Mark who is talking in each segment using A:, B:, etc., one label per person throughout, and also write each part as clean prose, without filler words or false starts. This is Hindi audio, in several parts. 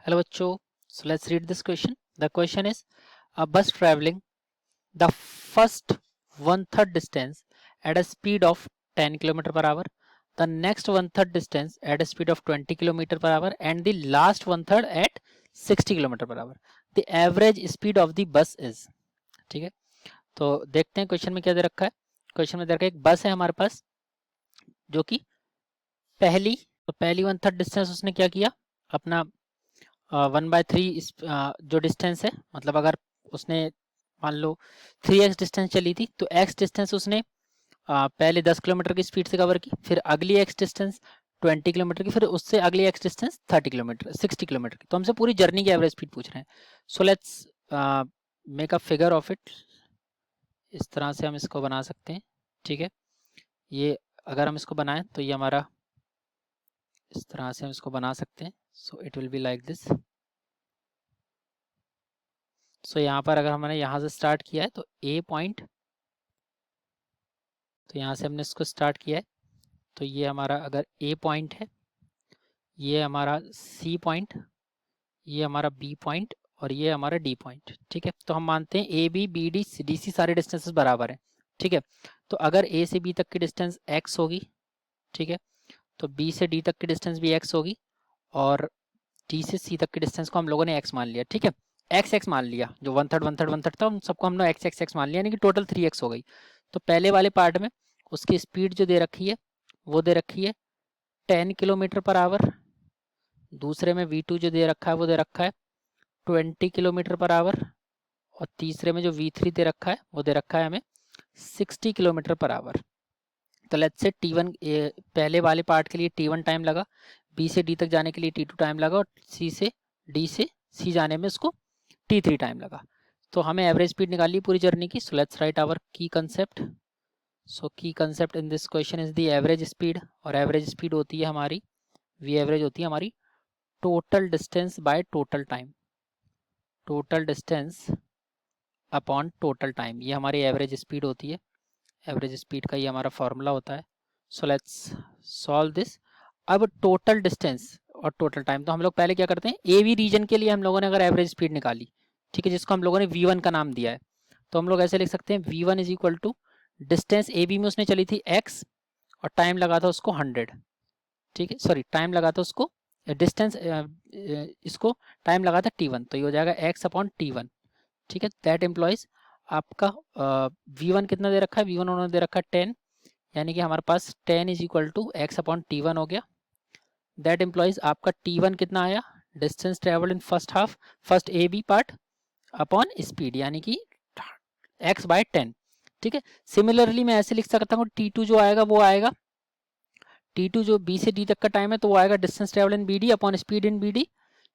A: Hello बच्चों, so let's read this question. The question is a bus traveling the first one third distance at a speed of 10 km per hour, the next one third distance at a speed of 20 km per hour and the last one third at 60 km per hour. The average speed of the bus is. ठीक है, तो देखते हैं क्वेश्चन में क्या दे रखा है. क्वेश्चन में दे रखा है एक बस है हमारे पास जो कि पहली वन थर्ड डिस्टेंस उसने क्या किया, अपना 1/3 जो डिस्टेंस है, मतलब अगर उसने मान लो 3x डिस्टेंस चली थी तो x डिस्टेंस उसने पहले 10 किलोमीटर की स्पीड से कवर की, फिर अगली x डिस्टेंस 20 किलोमीटर की, फिर उससे अगली x डिस्टेंस 30 किलोमीटर 60 किलोमीटर की. तो हमसे पूरी जर्नी की एवरेज स्पीड पूछ रहे हैं. So let's make a figure of it. इस तरह से हम इसको बना सकते हैं. ठीक है, ये अगर हम इसको बनाएं तो ये हमारा इस तरह से हम इसको बना सकते हैं. So it will be like this. So यहाँ पर अगर हमने यहाँ से स्टार्ट किया है तो ए पॉइंट, तो यहाँ से हमने इसको स्टार्ट किया है, तो ये हमारा अगर ए पॉइंट है, ये हमारा सी पॉइंट, ये हमारा बी पॉइंट और ये हमारा डी पॉइंट. ठीक है, तो हम मानते हैं A B B D C D C सारे डिस्टेंसेस बराबर हैं. ठीक है, तो अगर ए से बी तक की डिस्टेंस एक्स होगी, ठीक है, तो बी से डी तक की डिस्टेंस भी एक्स होगी और डी से सी तक की डिस्टेंस को हम लोगों ने एक्स मान लिया. ठीक है, एक्स एक्स मान लिया, जो वन थर्ड था उन सबको हमने एक्स एक्स एक्स मान लिया, यानी कि टोटल 3x हो गई. तो पहले वाले पार्ट में उसकी स्पीड जो दे रखी है वो दे रखी है 10 किलोमीटर पर आवर. दूसरे में v2 जो दे रखा है वो दे रखा है 20 किलोमीटर पर आवर. और तीसरे में जो v3 दे रखा है वो दे रखा है हमें 60 किलोमीटर पर आवर. तो लेट्स से t1 पहले वाले पार्ट के लिए t1 टाइम लगा, b से d तक जाने के लिए t2 टाइम लगा और c से d से c जाने में उसको t3 टाइम लगा. तो हमें एवरेज स्पीड निकाली पूरी जर्नी की. सो लेट्स राइट आवर की कंसेप्ट. सो की concept in this question is the average speed, और एवरेज स्पीड होती है हमारी, वी एवरेज होती है हमारी total distance by total time, total distance upon total time, ये हमारी एवरेज स्पीड होती है. एवरेज स्पीड का ये हमारा फॉर्मूला होता है. So let's solve this. अब टोटल डिस्टेंस और टोटल टाइम, तो हम लोग पहले क्या करते हैं, ए बी रीजन के लिए हम लोगों ने अगर एवरेज स्पीड निकाली, ठीक है, जिसको हम लोगों ने v1 का नाम दिया है, तो हम लोग ऐसे लिख सकते हैं v1 is equal to distance A B में उसने चली थी x और टाइम लगा था उसको 100. ठीक है, सॉरी टाइम लगा था उसको डिस्टेंस, इसको टाइम लगा था t1, तो ये हो जाएगा x अपॉन t1. ठीक है, दैट एम्प्लॉइज आपका v1 कितना दे रखा है, v1 उन्होंने दे रखा है 10, यानी कि हमारे पास 10 is equal to x upon t1 हो गया. दैट एम्प्लॉइज आपका t1 कितना आया, distance travel in first half, first A B part upon speed, यानी कि x बाय 10. ठीक है, सिमिलरली मैं ऐसे लिख सकता हूँ t2 जो आएगा वो आएगा, t2 जो b से d तक का टाइम है तो वो आएगा distance travel in bd upon speed in bd.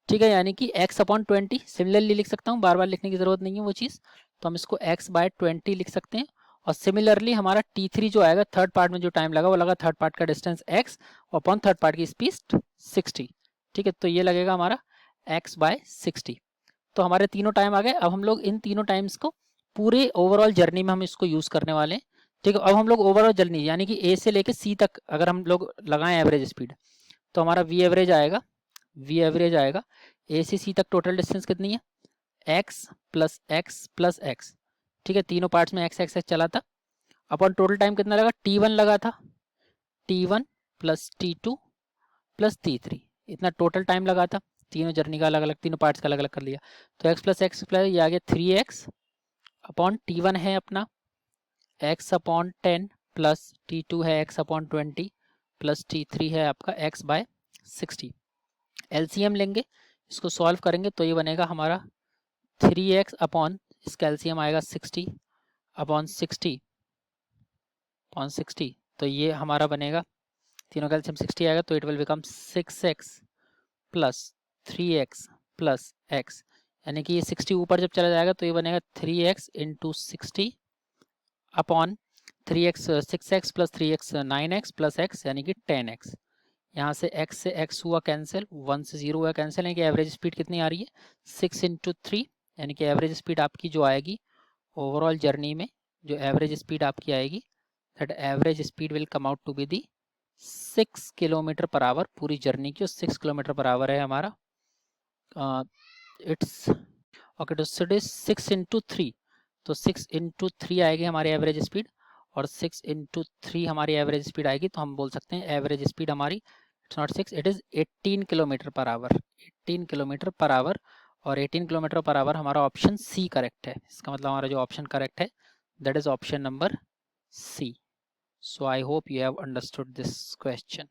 A: ठीक है, यानी कि x अपॉन 20. सिमिलरली लिख सकता हूँ, बार बार लिखने की जरूरत नहीं है वो चीज़, तो हम इसको x बाय 20 लिख सकते हैं. और सिमिलरली हमारा t3 जो आएगा, थर्ड पार्ट में जो टाइम लगा वो लगा थर्ड पार्ट का distance x upon third part की स्पीड 60. ठीक है, तो ये लगेगा हमारा x बाय 60. तो हमारे तीनों टाइम आ गए. अब हम लोग इन तीनों टाइम्स को पूरे ओवरऑल जर्नी में हम इसको यूज़ करने वाले हैं. ठीक है, अब हम लोग ओवरऑल जर्नी यानी कि ए से लेके सी तक अगर हम लोग लगाएं एवरेज स्पीड, तो हमारा वी एवरेज आएगा, वी एवरेज आएगा ए से सी तक टोटल डिस्टेंस कितनी है, x plus x plus x. ठीक है, तीनों पार्ट्स में एक्स एक्स एक्स चला था. अपॉन टोटल टाइम कितना लगा, t1 लगा था, t1 plus t2 plus t3, इतना टोटल टाइम लगा था. तीनों जर्नी का अलग अलग, तीनों पार्ट्स का अलग अलग कर लिया, तो x प्लस ये आ गया 3x अपॉन t1 है अपना x अपॉन 10 प्लस t2 है x अपॉन 20 प्लस t3 है आपका x बाय 60. एलसीएम लेंगे, इसको सॉल्व करेंगे तो ये बनेगा हमारा 3x अपॉन, इसका एलसीएम आएगा 60 अपॉन 60 अपॉन 60, तो ये हमारा बनेगा, तीनों का एलसीएम 60 आएगा, तो it will become 6x plus 3x plus x, यानी कि ये 60 ऊपर जब चला जाएगा तो ये बनेगा 3x into 60 upon 3x 6x plus 3x 9x plus x, यानी कि 10x. यहाँ से x से x हुआ कैंसिल, 1 से 0 हुआ कैंसिल, यानी कि एवरेज स्पीड कितनी आ रही है 6 इंटू 3, यानी कि एवरेज स्पीड आपकी जो आएगी ओवरऑल जर्नी में, जो एवरेज स्पीड आपकी आएगी, that average speed will come out to be the 6 kilometre per hour. पूरी जर्नी की 6 किलोमीटर पर आवर है हमारा इट्स ओके, तो इट इज 6 इंटू 3, तो 6 इंटू 3 आएगी हमारी एवरेज स्पीड, और 6 इंटू 3 हमारी एवरेज स्पीड आएगी, तो हम बोल सकते हैं एवरेज स्पीड हमारी it's not 6, it is 18 kilometre per our, 18 kilometre per our, और 18 किलोमीटर पर आवर हमारा ऑप्शन सी करेक्ट है। इसका मतलब हमारा जो ऑप्शन करेक्ट है that is option number C. So I hope you have understood this question.